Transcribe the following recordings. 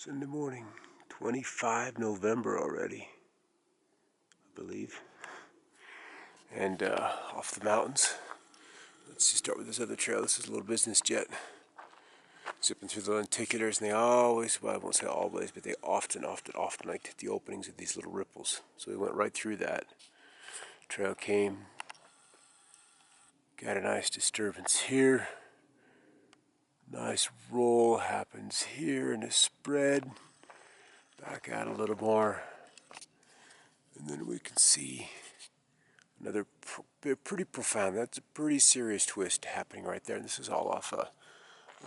Sunday morning, 25 November already, I believe. And off the mountains. Let's just start with this other trail. This is a little business jet. Zipping through the lenticulars, and they always, well, I won't say always, but they often like to hit the openings of these little ripples. So we went right through that. Trail came, got a nice disturbance here. Nice roll happens here and a spread. Back out a little more. And then we can see another pretty profound, that's a pretty serious twist happening right there. And this is all off a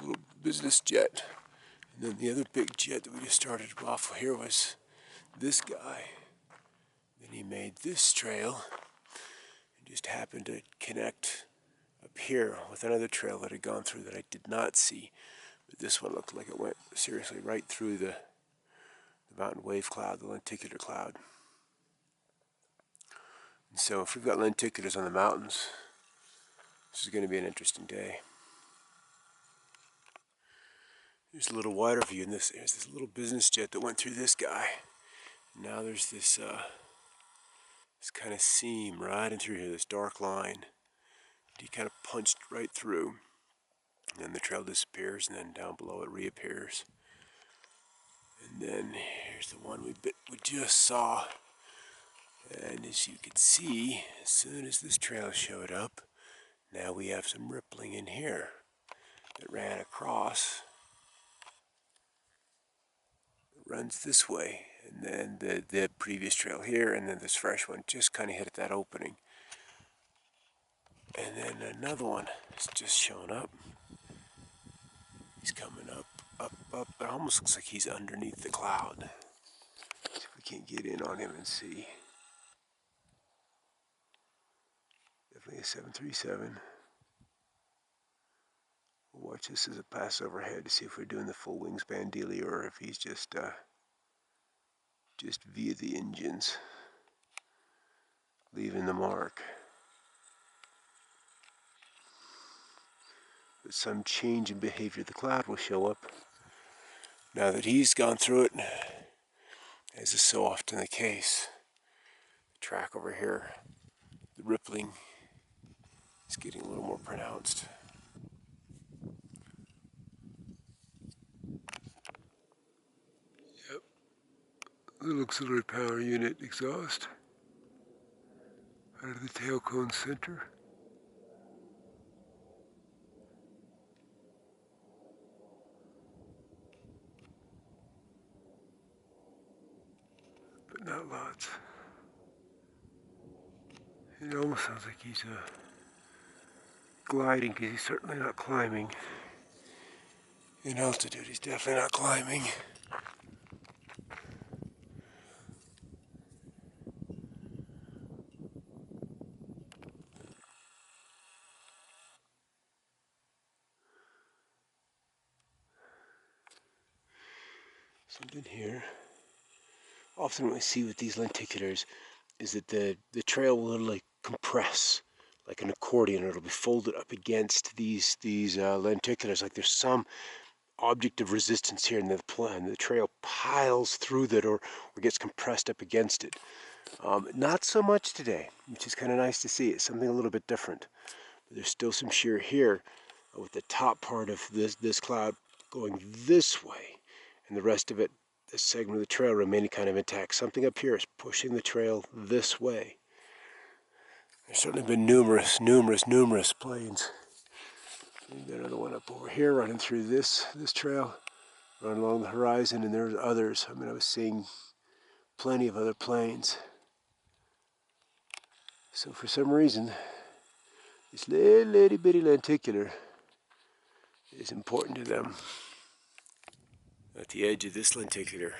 little business jet. And then the other big jet that we just started off here was this guy. Then he made this trail and just happened to connect up here with another trail that had gone through that I did not see. But this one looked like it went seriously right through the mountain wave cloud, the lenticular cloud. And so if we've got lenticulars on the mountains, this is going to be an interesting day. Here's a little wider view, and there's this little business jet that went through this guy. Now there's this kind of seam right in through here, this dark line. He kind of punched right through, and then the trail disappears, and then down below it reappears. And then here's the one we just saw. And as you can see, as soon as this trail showed up, now we have some rippling in here that ran across. It runs this way, and then the previous trail here, and then this fresh one just kind of hit at that opening. And then another one is just showing up. He's coming up. It almost looks like he's underneath the cloud. See if we can't get in on him and see. Definitely a 737. We'll watch this as it passes overhead to see if we're doing the full wingspan dealie or if he's just via the engines, leaving the mark. But some change in behavior of the cloud will show up now that he's gone through it, as is so often the case. The track over here, the rippling is getting a little more pronounced. Yep, little auxiliary power unit exhaust out of the tail cone center. But not lots. It almost sounds like he's gliding, because he's certainly not climbing. In altitude, he's definitely not climbing. Something here. Often what we see with these lenticulars is that the trail will like compress like an accordion, or it'll be folded up against these lenticulars, like there's some object of resistance here, and the trail piles through that, or gets compressed up against it. Not so much today, which is kind of nice to see. It's something a little bit different. But there's still some shear here with the top part of this cloud going this way, and the rest of it, this segment of the trail, remaining kind of intact. Something up here is pushing the trail this way. There's certainly been numerous planes. We've got another one up over here running through this trail, running along the horizon, and there's others. I mean, I was seeing plenty of other planes. So for some reason, this little itty bitty lenticular is important to them. At the edge of this lenticular,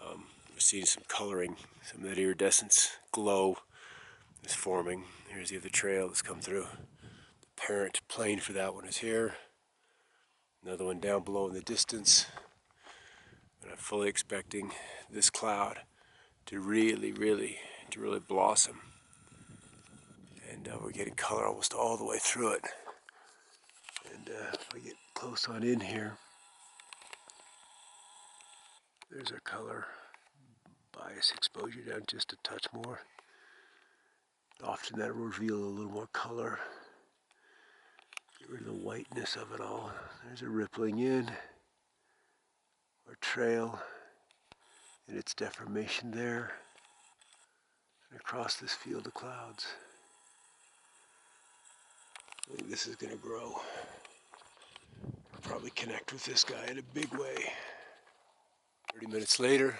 we're seeing some coloring, some of that iridescence glow is forming. Here's the other trail that's come through. The parent plane for that one is here. Another one down below in the distance. And I'm fully expecting this cloud to really blossom. And we're getting color almost all the way through it. And if I get close on in here, There's our color. Bias exposure down just a touch more. Often that'll reveal a little more color. Get rid of the whiteness of it all. There's a rippling in, or trail, and its deformation there, and across this field of clouds. I think this is going to grow. I'll probably connect with this guy in a big way. 30 minutes later,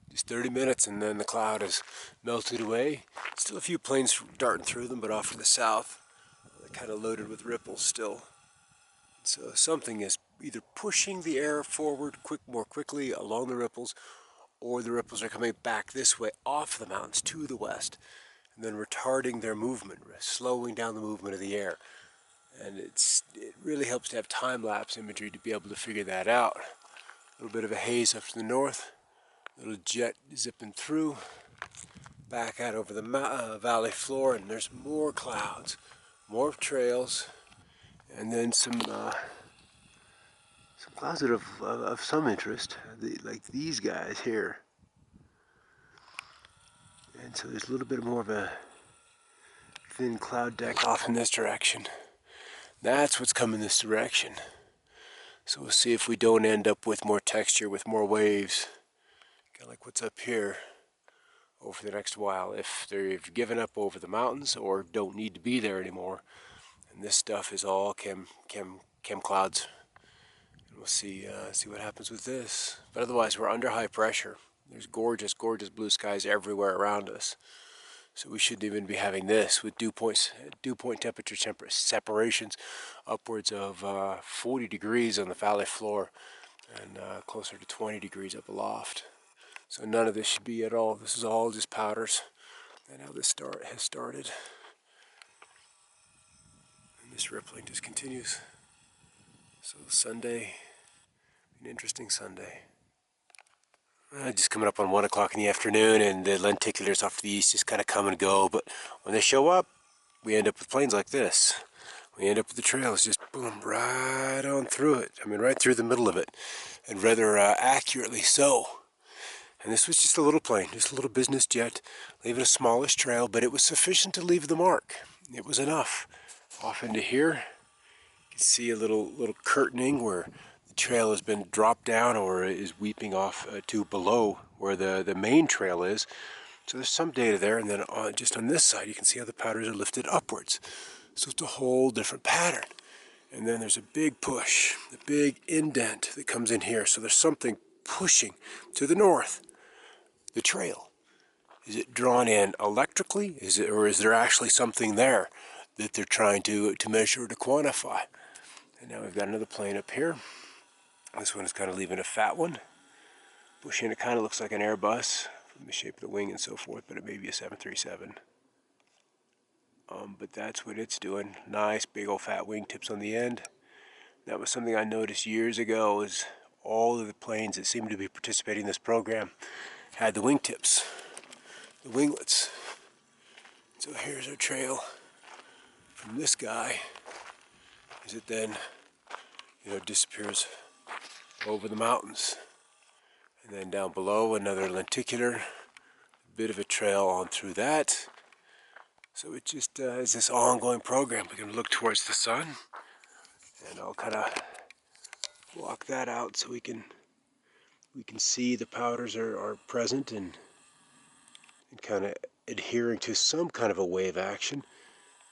just 30 minutes, and then the cloud has melted away. Still a few planes darting through them, but off to the south, they're kind of loaded with ripples still. So something is either pushing the air forward more quickly along the ripples, or the ripples are coming back this way off the mountains to the west, and then retarding their movement, slowing down the movement of the air. And it really helps to have time-lapse imagery to be able to figure that out. A little bit of a haze up to the north, a little jet zipping through, back out over the valley floor, and there's more clouds, more trails, and then some clouds that of some interest, like these guys here. And so there's a little bit more of a thin cloud deck off in this direction. That's what's coming this direction. So we'll see if we don't end up with more texture, with more waves, kind of like what's up here, over the next while. If they've given up over the mountains or don't need to be there anymore, and this stuff is all chem clouds. And we'll see what happens with this. But otherwise, we're under high pressure. There's gorgeous, gorgeous blue skies everywhere around us. So we shouldn't even be having this with dew point temperature separations upwards of 40 degrees on the valley floor and closer to 20 degrees up aloft. So none of this should be at all. This is all just powders. And how this has started. And this rippling just continues. So Sunday, an interesting Sunday. Just coming up on 1 o'clock in the afternoon, and the lenticulars off to the east just kind of come and go. But when they show up, we end up with plains like this. We end up with the trails just boom, right on through it. I mean, right through the middle of it, and rather accurately so. And this was just a little plane, just a little business jet, leaving a smallish trail, but it was sufficient to leave the mark. It was enough. Off into here, you can see a little curtaining where the trail has been dropped down or is weeping off to below where the main trail is. So there's some data there, and then just on this side you can see how the powders are lifted upwards. So it's a whole different pattern. And then there's a big push, a big indent that comes in here. So there's something pushing to the north. The trail. Is it drawn in electrically? Or is there actually something there that they're trying to measure or to quantify? And now we've got another plane up here. This one is kind of leaving a fat one. Pushing, it kind of looks like an Airbus from the shape of the wing and so forth, but it may be a 737. But that's what it's doing. Nice big old fat wingtips on the end. That was something I noticed years ago, is all of the planes that seemed to be participating in this program had the wingtips, the winglets. So here's our trail from this guy as it then, disappears over the mountains. And then down below, another lenticular, a bit of a trail on through that. So it just is this ongoing program. We're going to look towards the sun, and I'll kind of block that out so we can see the powders are present and kind of adhering to some kind of a wave action.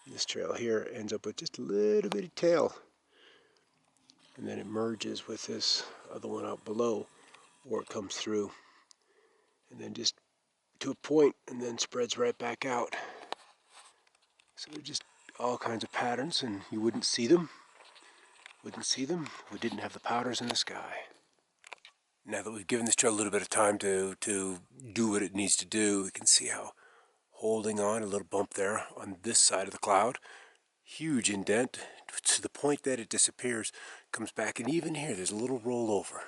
This trail here ends up with just a little bitty tail, and then it merges with this other one out below, or it comes through and then just to a point and then spreads right back out. So they're just all kinds of patterns, and you wouldn't see them if we didn't have the powders in the sky. Now that we've given this trail a little bit of time to do what it needs to do, we can see how holding on, a little bump there on this side of the cloud, huge indent to the point that it disappears, comes back, and even here there's a little rollover.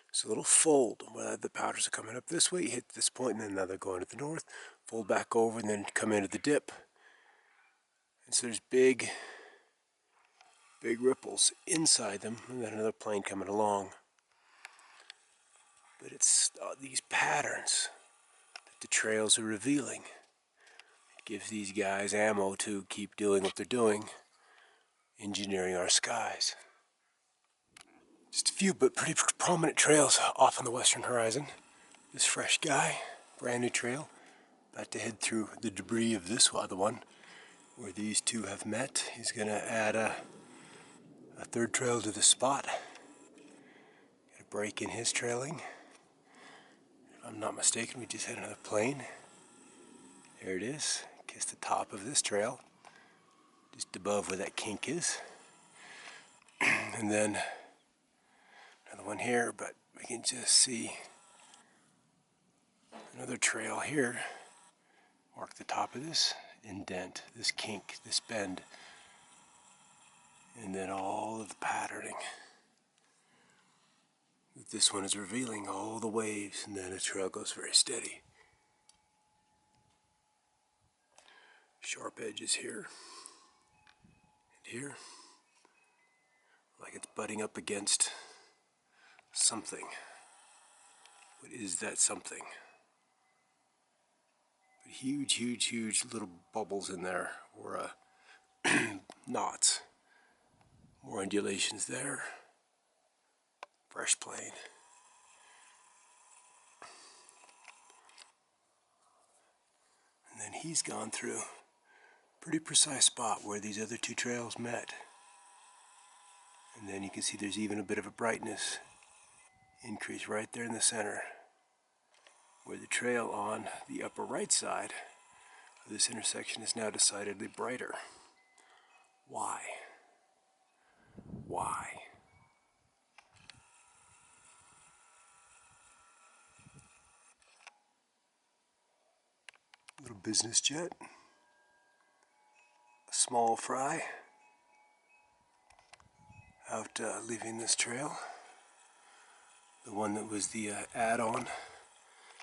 It's a little fold where the powders are coming up this way, hit this point, and then now they're going to the north, fold back over, and then come into the dip. And so there's big ripples inside them, and then another plane coming along. but it's these patterns that the trails are revealing. It gives these guys ammo to keep doing what they're doing, engineering our skies. Just a few but pretty prominent trails off on the western horizon. This fresh guy, brand new trail, about to head through the debris of this other one, where these two have met. He's going to add a third trail to the spot. Got a break in his trailing. If I'm not mistaken, we just had another plane. There it is. Kiss the top of this trail, just above where that kink is. And then another one here, but we can just see another trail here. Mark the top of this indent, this kink, this bend, and then all of the patterning. This one is revealing all the waves, and then the trail goes very steady. Sharp edges here and here, like it's butting up against something. What is that something? But huge, huge, huge little bubbles in there, or knots. More undulations there. Fresh plane. And then he's gone through a pretty precise spot where these other two trails met. And then you can see there's even a bit of a brightness increase right there in the center, where the trail on the upper right side of this intersection is now decidedly brighter. Why? Why? Little business jet, a small fry out leaving this trail, the one that was the add-on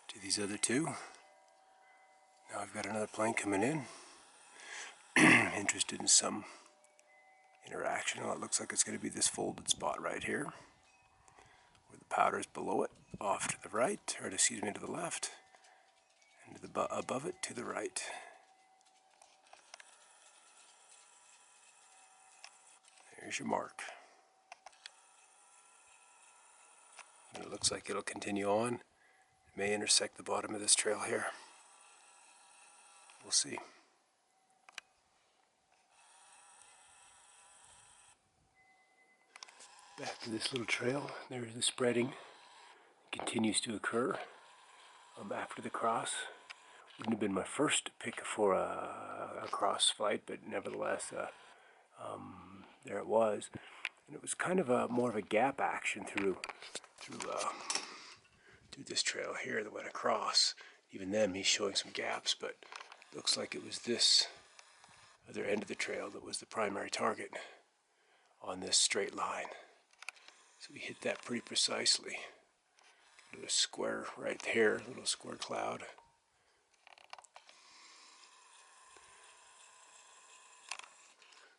to these other two. Now I've got another plane coming in, interested in some interaction. Well, it looks like it's going to be this folded spot right here, where the powder is below it, off to the right, or excuse me, to the left, and to the above it to the right. There's your mark. And it looks like it'll continue on. It may intersect the bottom of this trail here. We'll see. Back to this little trail. There's the spreading. It continues to occur after the cross. Wouldn't have been my first pick for a cross flight, but nevertheless, there it was. And it was kind of more of a gap action through this trail here that went across. Even then, he's showing some gaps, but looks like it was this other end of the trail that was the primary target on this straight line. So we hit that pretty precisely. A square right here, a little square cloud.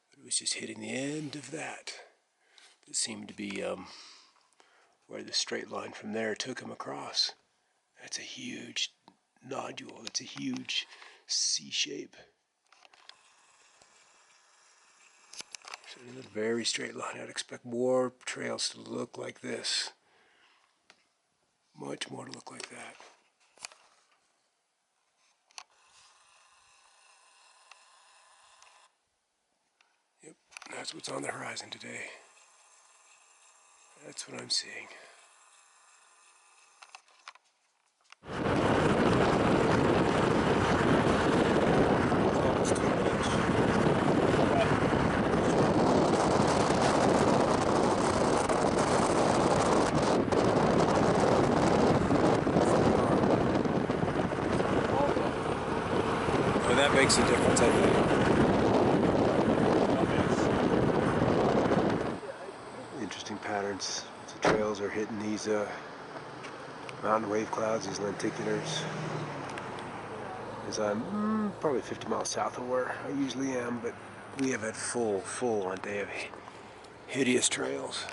But it was just hitting the end of that. It seemed to be where the straight line from there took him across. That's a huge nodule. It's a huge C shape. So it's a very straight line. I'd expect more trails to look like this. Much more to look like that. Yep, that's what's on the horizon today. That's what I'm seeing. Oh, that makes a difference, I think. Interesting patterns. The trails are hitting these mountain wave clouds, these lenticulars. As I'm probably 50 miles south of where I usually am, but we have had full on day of hideous trails.